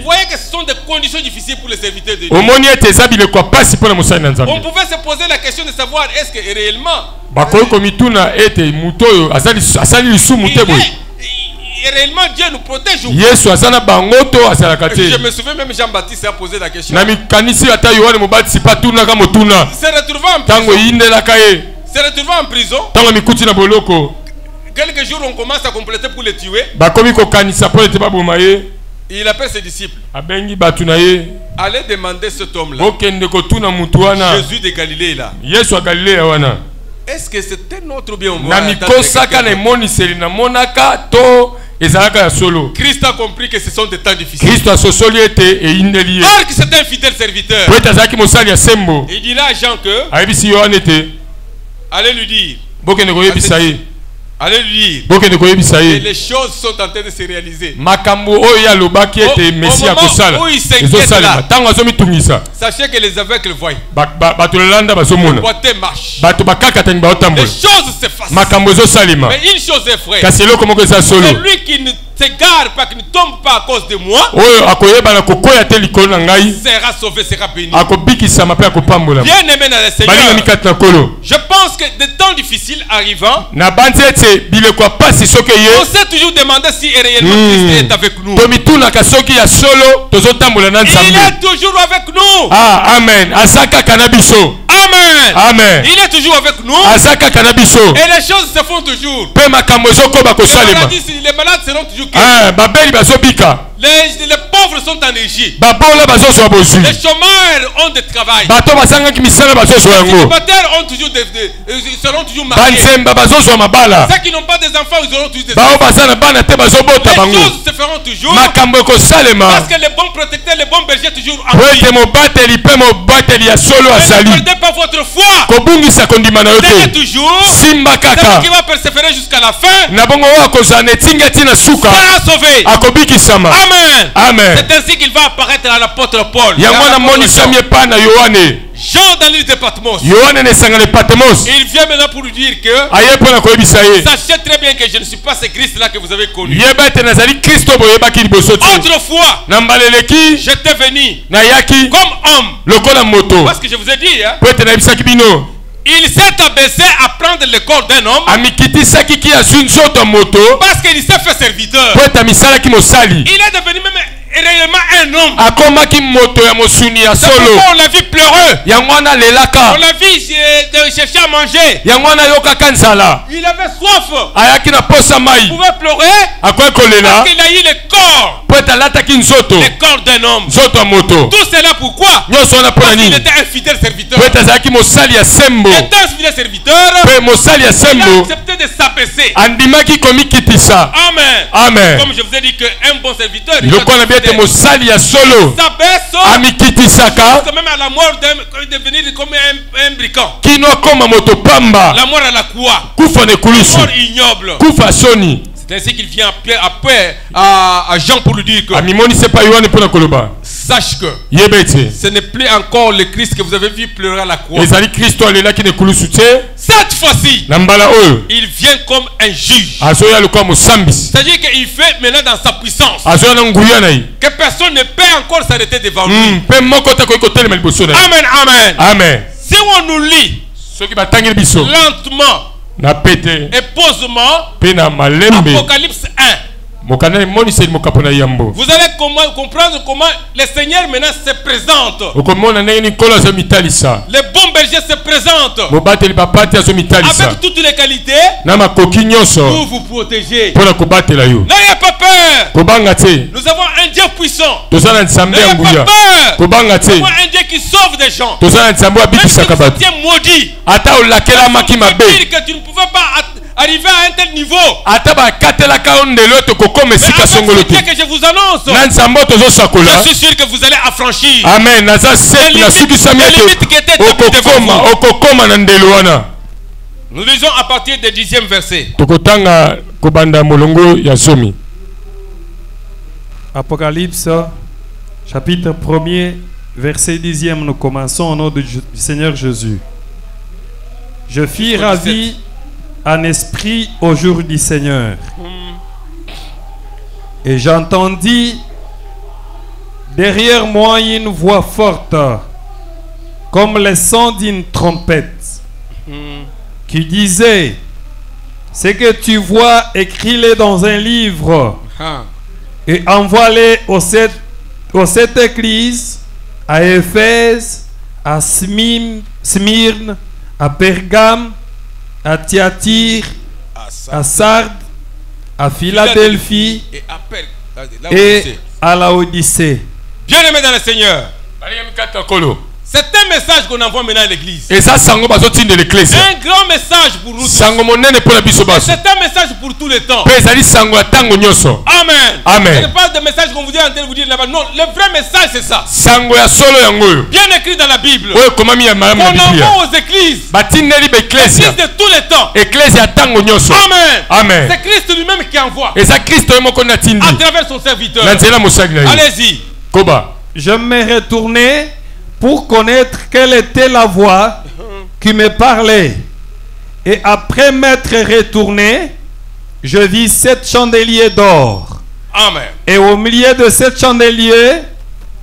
voyez que ce sont des conditions difficiles pour les serviteurs de Dieu. On pouvait se poser la question de savoir est-ce que réellement réellement Dieu nous protège ou pas? Je me souviens même Jean-Baptiste a posé la question. Se retrouvant en prison, quelques jours on commence à compléter pour les tuer. Il appelle ses disciples. Allez demander cet homme-là. Jésus de Galilée là. Est-ce que c'est un autre bien au Christ a compris que ce sont des temps difficiles. Or que c'est un fidèle serviteur. Il dit là à Jean que allez lui dire. Allez lui dire. Et les choses sont en train de se réaliser. Au moment où il s'inquiète là, sachez que les aveugles voient. Les boiteux marchent. Les choses se fassent. Mais une chose est vraie. Celui qui ne s'égare pas, qui ne tombe pas à cause de moi, sera sauvé, sera béni. Bien aimé dans le Seigneur, je pense que des temps difficiles arrivant, on s'est toujours demandé si réellement Christ est avec nous. Il est toujours avec nous. Ah, amen. Amen. Amen. Il est toujours avec nous. Et les choses se font toujours. Les malades seront toujours guéris. Les pauvres sont en Égypte. Les chômeurs ont de travail. Les célibataires ont toujours seront toujours mariés. Ceux qui n'ont pas des enfants, ils auront toujours des enfants. Les choses se feront toujours. Parce que les bons protecteurs, les bons bergers toujours en vie. Ne perdez pas votre foi. Tenez toujours. Celui qui va persévérer jusqu'à la fin sera sauvé. Amen. Amen. C'est ainsi qu'il va apparaître à l'apôtre Paul. Jean dans l'île de Patmos. Il vient maintenant pour lui dire que sachez très bien que je ne suis pas ce Christ là que vous avez connu. Autrefois, j'étais venu comme homme. Parce que je vous ai dit, hein, il s'est abaissé à prendre le corps d'un homme parce qu'il s'est fait serviteur. Il est devenu même réellement un homme. On l'a vu pleureux. On l'a vu chercher à manger. Il avait soif. Il pouvait pleurer parce qu'il a eu le corps. Le corps d'un homme. Tout cela pourquoi? Parce qu'il était un fidèle serviteur. Étant un fidèle serviteur, il a accepté de s'abaisser. Amen. Amen. Comme je vous ai dit qu'un bon serviteur, il s'abaisse même à la mort de devenir comme un brigand. La mort à la croix. La mort ignoble. C'est ainsi qu'il vient après à Jean pour lui dire que sache que ce n'est plus encore le Christ que vous avez vu pleurer à la croix. Cette fois-ci, il vient comme un juge. C'est-à-dire qu'il fait maintenant dans sa puissance que personne ne peut encore s'arrêter devant lui. Amen, amen. Amen. Si on nous lit lentement et posement, Apocalypse 1, vous allez comprendre comment le Seigneur maintenant se présente. Le bon berger se présente avec toutes les qualités pour vous protéger. N'ayez pas peur. Nous avons un Dieu puissant. N'ayez pas peur. Nous avons un Dieu qui sauve des gens. Même si vous étiez maudit, dire que tu ne pouvais pas arriver à un tel niveau. Mais avec ce Dieu que je vous annonce, je suis sûr que vous allez affranchir. Amen. Les limites qui étaient devant vous. Nous lisons à partir du 10e verset. Apocalypse, chapitre 1er, verset 10e. Nous commençons au nom du Seigneur Jésus. Je fus ravi en esprit au jour du Seigneur. Et j'entendis derrière moi une voix forte, comme le son d'une trompette, qui disait: ce que tu vois, écris-le dans un livre et envoie-le aux sept églises, à Éphèse, à Smyrne, à Pergame, à Thyatire, à Sardes, à Philadelphie et à Laodicée. Bien aimé dans le Seigneur, C'est un message qu'on envoie maintenant à l'église. Et ça, c'est un grand message pour nous tous. C'est un message pour tous les temps. Amen. Amen. Ce n'est pas des messages qu'on vous dit en train de vous dire là-bas. Non, le vrai message c'est ça. Bien écrit dans la Bible. On envoie aux églises. L'église de tous les temps. Amen. Amen. C'est Christ lui-même qui envoie. Et ça, Christ à travers son serviteur. Allez-y. Je me retournai pour connaître quelle était la voix qui me parlait. Et après m'être retourné, je vis 7 chandeliers d'or. Amen. Et au milieu de 7 chandeliers,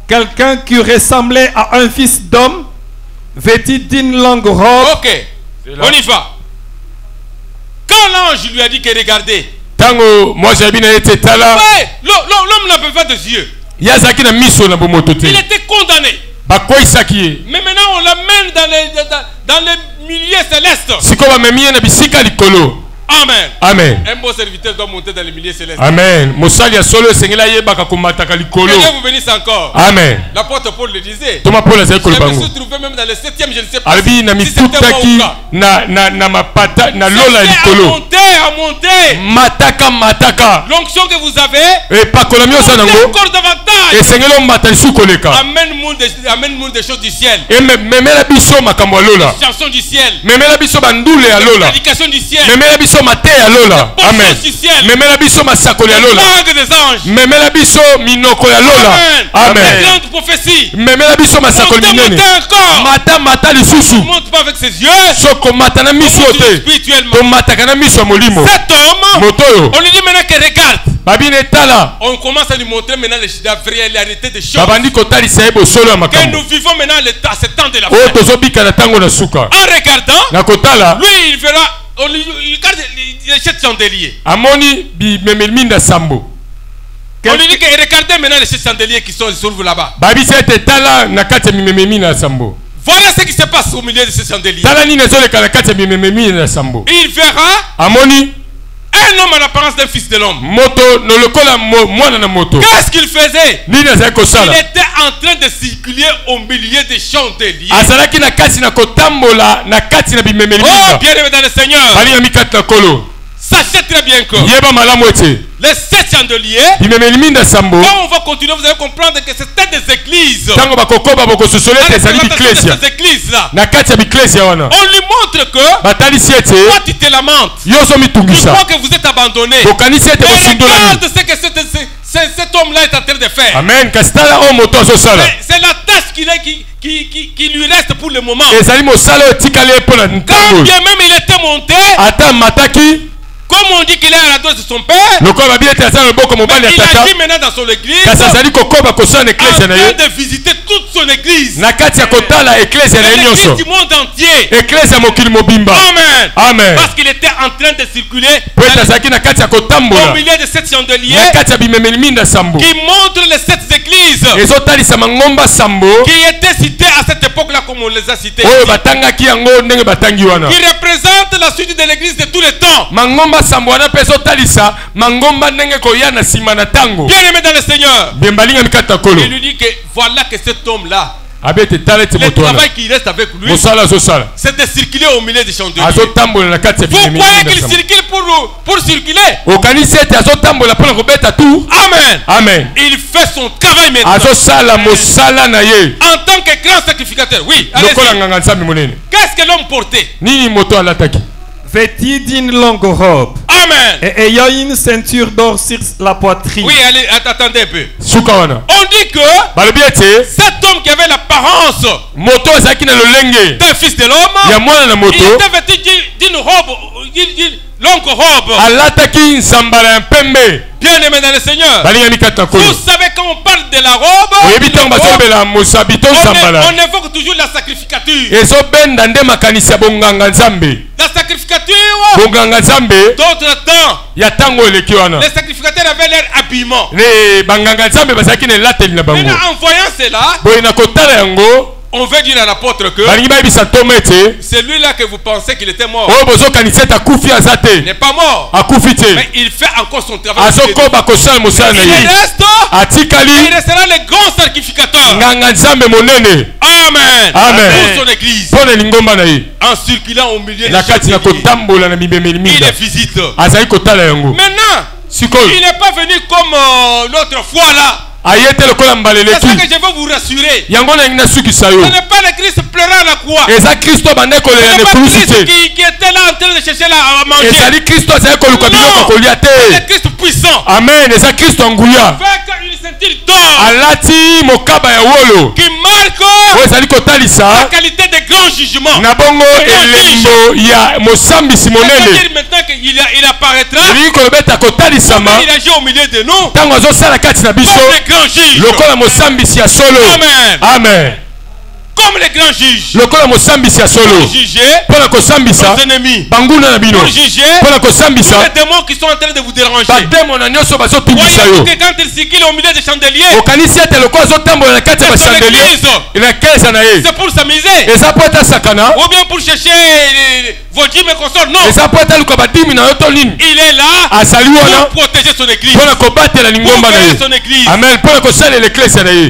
quelqu'un qui ressemblait à un fils d'homme, vêtu d'une longue robe. Ok, on y va. Quand l'ange lui a dit que regardez, l'homme n'avait pas de yeux. Il était condamné. Mais maintenant on l'amène dans les milieux célestes. Amen. Amen. Un bon serviteur doit monter dans les milieux célestes. Amen. Que Dieu vous bénisse encore. Amen. L'apôtre Paul le disait. Je me suis trouvé même dans le 7e, je ne sais pas si c'était moi ou pas. À monter. L'onction que vous avez. Encore davantage. Amène-nous des choses du ciel. Des chansons du ciel. Prédication du ciel. Amen. Memela biso masakoli ya lola. Memela biso minoko ya lola. Amen. Grande prophétie. Memela biso masakoli minene. Mata lisusu. Monte pas avec ses yeux. Soko mata na miso te. To mata kana miso molimo. Cet homme. Motoyo. On lui dit maintenant que regarde. Babine tala. On commence à lui montrer maintenant la réalité des choses. Babandi kotali saebo solo ya makambo. Que nous vivons maintenant ce temps de la fin. O tozobika na tango na suka. En regardant. Na kotala. Lui il verra. On lui regarde les 7 chandeliers. Amoni bi memelminda sambo. On lui dit que regardez maintenant les 7 chandeliers qui sont sur vous là-bas. Babi c'était tala na kati memelminda sambo. Voilà ce qui se passe au milieu de ces chandeliers. Tala ni nezo kala kati memelminda sambo. Il verra. Amoni un homme à l'apparence d'un fils de l'homme. Moto no lokola mwana na moto. Qu'est-ce qu'il faisait? Il était en train de circuler au milieu des chandeliers. Azalaki na kati na kotambola na kati na bimemelminda. Oh, bien-aimé dans le Seigneur. Bali na mikata kolo. Sachez très bien que les 7 chandeliers, quand on va continuer, vous allez comprendre que c'était des églises. Ces églises-là, on lui montre que toi tu te lamentes. Tu crois que vous êtes abandonné. Mais regarde ce que cet homme-là est en train de faire. Amen. C'est la tâche qui lui reste pour le moment. Quand bien même il était monté, comme on dit qu'il est à la droite de son père, il agit maintenant dans son église, en train de visiter toute son église, l'église du monde entier. Amen. Amen. Parce qu'il était en train de circuler au milieu de 7 chandeliers qui montrent les 7 églises qui étaient citées à cette époque-là comme on les a citées, qui représentent la suite de l'église de tous les temps. Bien-aimé dans le Seigneur, il lui dit que voilà que cet homme-là, le travail qui reste avec lui, c'est de circuler au milieu des chandeliers. Vous croyez qu'il circule pour circuler? Amen. Amen. Il fait son travail maintenant. En tant que grand sacrificateur. Oui. Qu'est-ce que l'homme portait? Vêtu d'une longue robe. Amen. Et ayant une ceinture d'or sur la poitrine. Oui, allez, attendez un peu. On dit que cet homme qui avait l'apparence d'un fils de l'homme, il était vêtu d'une robe, longue robe. Bien-aimé dans le Seigneur, vous savez quand on parle de la robe, on évoque toujours la sacrificature. La sacrificature d'autres temps, les sacrificateurs avaient leur habillement. Maintenant en voyant cela, On veut dire à l'apôtre que c'est lui-là que vous pensez qu'il était mort. Il n'est pas mort. Mais il fait encore son travail. Il reste. Il restera le grand sacrificateur. Amen. Pour son église. En circulant au milieu des il les visite. Maintenant, il n'est pas venu comme l'autre fois là. C'est ça que je veux vous rassurer. Ce n'est pas le Christ pleurant à la croix. Ce n'est pas Christ qui était là en train de chercher là à manger. Non, le Christ puissant. Amen. Avec une ceinture d'or qui marque la qualité des grands jugements. C'est-à-dire maintenant qu'il apparaîtra. Il agit au milieu de nous. Amen. Amen. Comme les grands juges. Pour juger nos ennemis. Pour juger tous les démons qui sont en train de vous déranger. Voyez que quand il circule au milieu des chandeliers, c'est pour s'amuser. Ou bien pour chercher vos dîmes et consorts. Non. Il est là pour protéger son église. Pour protéger son église. Amen.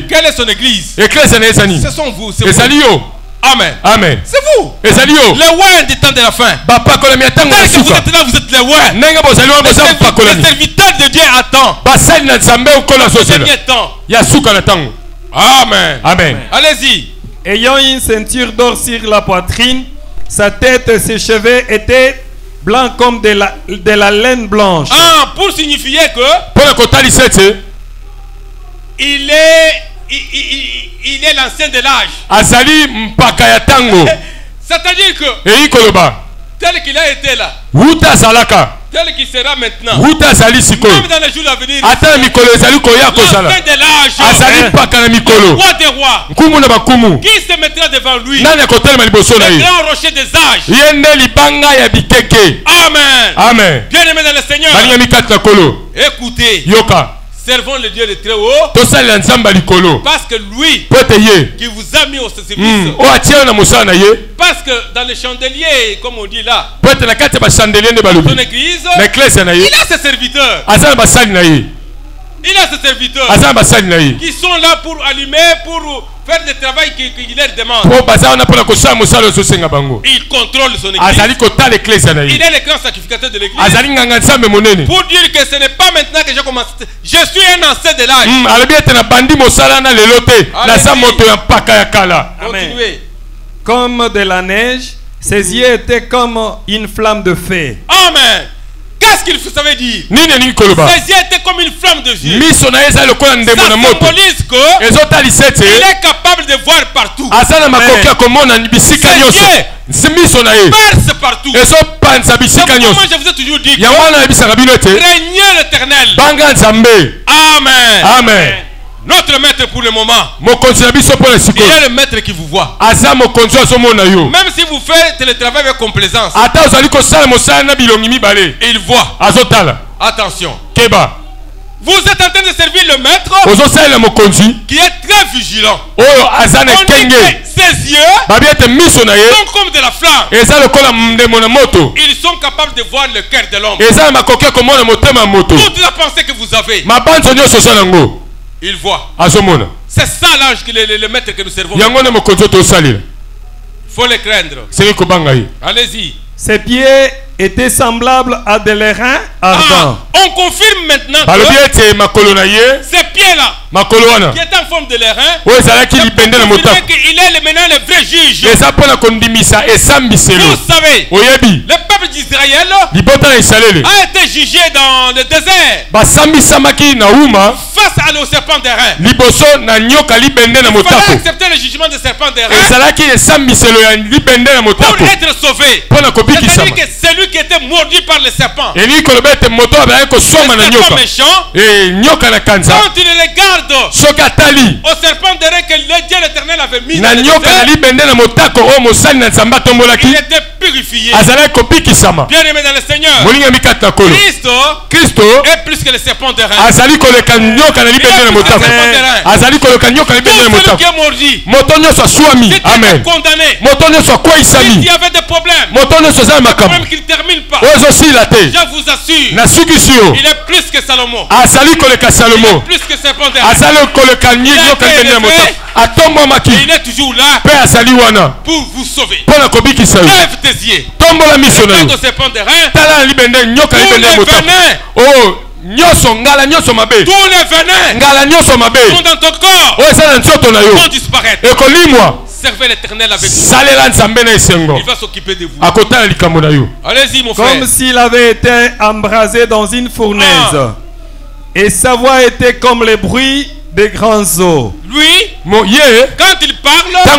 Quelle est son église? Ce sont vous. Amen. Amen. C'est vous. Les rois du temps de la fin. Vous êtes là, vous êtes les rois. Le serviteur de Dieu attend. Amen. Amen. Allez-y. Ayant une ceinture d'or sur la poitrine, sa tête et ses cheveux étaient blancs comme de la laine blanche. Pour signifier que il est l'ancien de l'âge. C'est-à-dire que tel qu'il a été là, tel qu'il sera maintenant, même dans les jours à venir, l'ancien de l'âge, le roi des rois, qui se mettra devant lui, le grand rocher des âges. Amen. Amen. Bien-aimés dans le Seigneur, écoutez, servons le Dieu de très haut, parce que lui qui vous a mis au service, parce que dans les chandeliers, comme on dit là, son église, il a ses serviteurs. Il a ses serviteurs qui sont là pour allumer, pour faire le travail qu'il leur demande. Il contrôle son église. Il est le grand sacrificateur de l'église. Pour dire que ce n'est pas maintenant que j'ai commencé. Je suis un ancien de l'âge. Continuez. Comme de la neige, ses yeux étaient comme une flamme de feu. Amen. Qu'est-ce qu'il savait dire? Ses yeux étaient comme une flamme de Dieu. Ça symbolise qu'il est capable de voir partout. Ses yeux percent partout. C'est pourquoi je vous ai toujours dit que craignez l'Éternel. Amen. Amen. Notre maître pour le moment, il est le maître qui vous voit. Même si vous faites le travail avec complaisance, il voit. Attention. Vous êtes en train de servir le maître qui est très vigilant. On dit que ses yeux sont comme de la flamme. Ils sont capables de voir le cœur de l'homme. Toute la pensée que vous avez, il voit. C'est ça l'ange, le maître que nous servons. Il faut le craindre. Allez-y. Ses pieds étaient semblables à des reins ardents. On confirme maintenant que ces pieds-là, qui est en forme de l'airain, il est maintenant le vrai juge. Vous savez, le peuple d'Israël a été jugé dans le désert face à nos serpents d'airain. Il fallait accepter le jugement des serpents d'airain pour être sauvé. C'est-à-dire que celui qui était mordu par les serpents, les serpents méchants, quand tu le regardes au serpent d'airain que le Dieu l'Éternel avait mis dans le désert, il était purifié. Bien aimé dans le Seigneur. Christ est plus que le serpent de rein. Tout celui qui est mordi. Si tu es condamné. Si il y avait des problèmes. Même qu'il ne termine pas. Je vous assure. Il est plus que Salomon. Il est plus que serpent de rein. Il est toujours là pour vous sauver. Lève tes yeux. Regarde au serpent de rein. Tous les venins. Tous les venins sont dans ton corps. Vont disparaître. Servez l'Éternel avec vous. Il va s'occuper de vous. Allez-y mon frère. Comme s'il avait été embrasé dans une fournaise. Et sa voix était comme le bruit des grands eaux. Lui, quand il parle, quand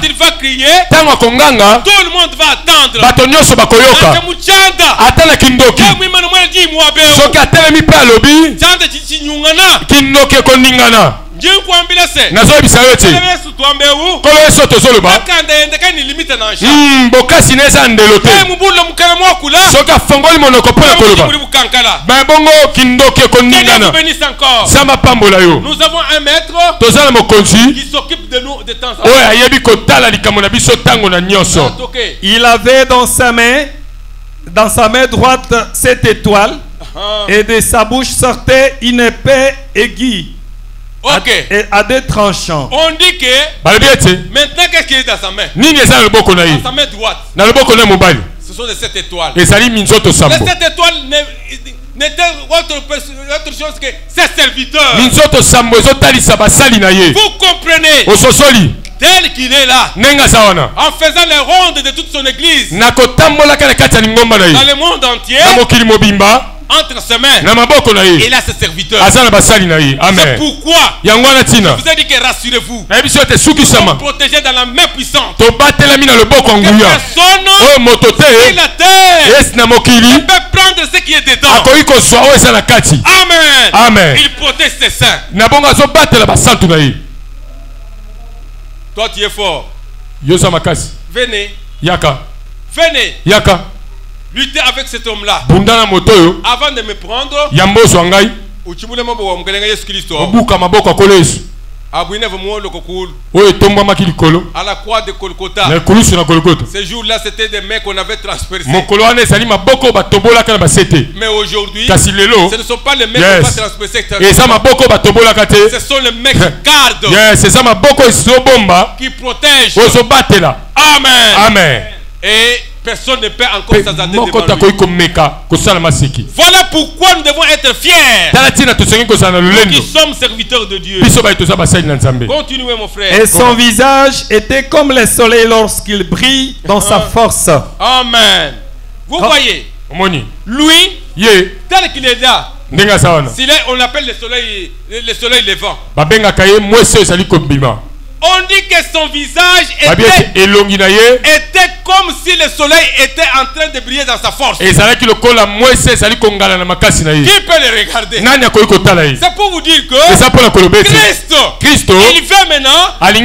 il va crier, tout le monde va attendre. Nous avons un maître qui s'occupe de nous de temps en temps. Il avait dans sa main droite 7 étoiles et de sa bouche sortait une épée aiguë. À deux tranchants. On dit que maintenant qu'est-ce qu'il est dans sa main? Dans sa main droite. Ce sont les 7 étoiles. Les 7 étoiles n'était autre chose que ses serviteurs. Vous comprenez? Tel qu'il est là, en faisant les rondes de toute son église, dans le monde entier, entre ses mains, il a ses serviteurs. C'est pourquoi je vous ai dit que rassurez-vous, vous sommes protégés dans la main puissante. Que personne sur la terre ne peut prendre ce qui est dedans. Amen. Amen. Il protège ses saints. Toi tu es fort. Venez. Venez. Luttez avec cet homme-là. Avant de me prendre, à la croix de Golgotha. Ce jour-là, c'était des mains qu'on avait transpercées. Mais aujourd'hui, ce ne sont pas les mains qu'on va transpercer. Ce sont les mains qui gardent, qui protègent. Amen. Et personne ne peut encore s'attendre devant lui. Voilà pourquoi nous devons être fiers. Nous qui sommes serviteurs de Dieu. Continuez mon frère. Et son visage était comme le soleil lorsqu'il brille dans sa force. Amen. Vous voyez, lui, tel qu'il est là, on appelle le soleil levant. On dit que son visage était comme si le soleil était en train de briller dans sa force. Qui peut le regarder? C'est pour vous dire que Christ, il fait maintenant avec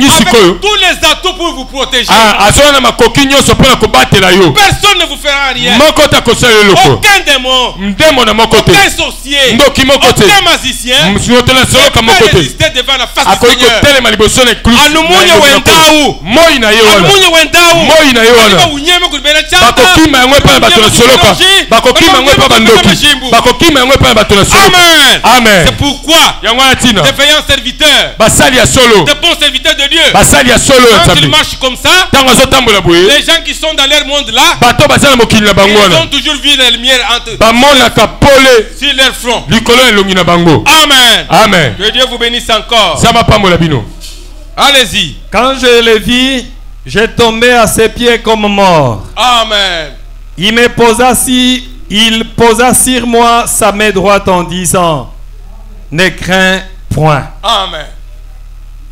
tous les atouts pour vous protéger. Personne ne vous fera rien. Aucun démon, aucun sorcier, aucun magicien ne peut résister devant la face du Seigneur. Alumunya wendau. Alumunya wendau. Unyeme kulibela chamba. Bakokima yangwe pa bato na soloka. Bakokima yangwe pa bandoki. Bakokima yangwe pa bato na soloka. Amen. Amen. C'est pourquoi de veillants serviteurs, basali ya solo, de bons serviteurs de Dieu, basali ya solo, quand ils marchent comme ça, les gens qui sont dans leur monde là, bato basala mokili na bango ils ont toujours vu la lumière entre bamona kapole sur leur front. Likolo elongi na bango. Amen. Amen. Que Dieu vous bénisse encore. Sama pambola bino. Allez-y. Quand je le vis, j'ai tombé à ses pieds comme mort. Amen. Il posa sur moi sa main droite en disant: ne crains point. Amen.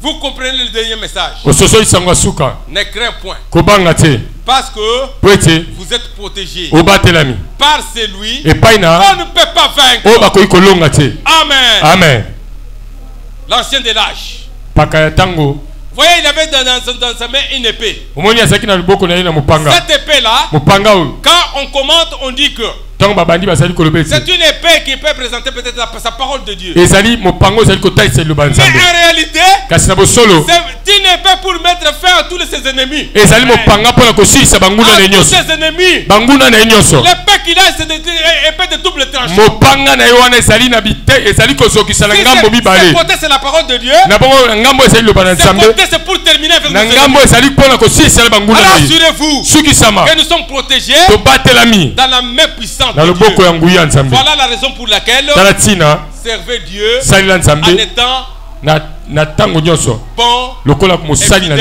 Vous comprenez le dernier message? Ne crains point. Parce que vous êtes protégés par celui on ne peut pas vaincre. Amen. Amen. L'ancien de l'âge. voyez, il avait dans sa main une épée. Cette épée là, quand on commente, on dit que c'est une épée qui peut présenter peut-être sa parole de Dieu. Mais en réalité, c'est une épée pour mettre fin à tous ses ennemis. À tous ses ennemis. L'épée qu'il a, c'est une épée de double tranchant. Ce côté, c'est la parole de Dieu. Ce côté, c'est pour terminer avec nos ennemis. Alors assurez-vous que nous sommes protégés dans la main puissante de Dieu. Voilà la raison pour laquelle servez Dieu en étant bon et fidèle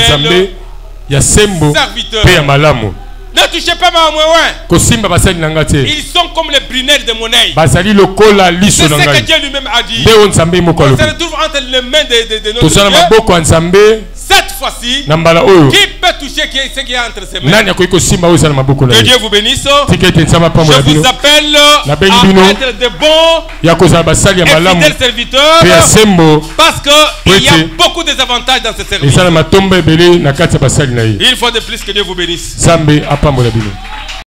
serviteur. Ne touchez pas ma mouin. Ils sont comme les brunelles de monnaie. C'est ce que Dieu lui-même a dit. On se retrouve entre les mains de notre Dieu. Cette fois-ci, qui peut toucher ce qui est entre ses mains? Que Dieu vous bénisse. Je vous appelle à être de bons et fidèles serviteurs, parce qu'il y a beaucoup de avantages dans ce service. Il faut de plus que Dieu vous bénisse.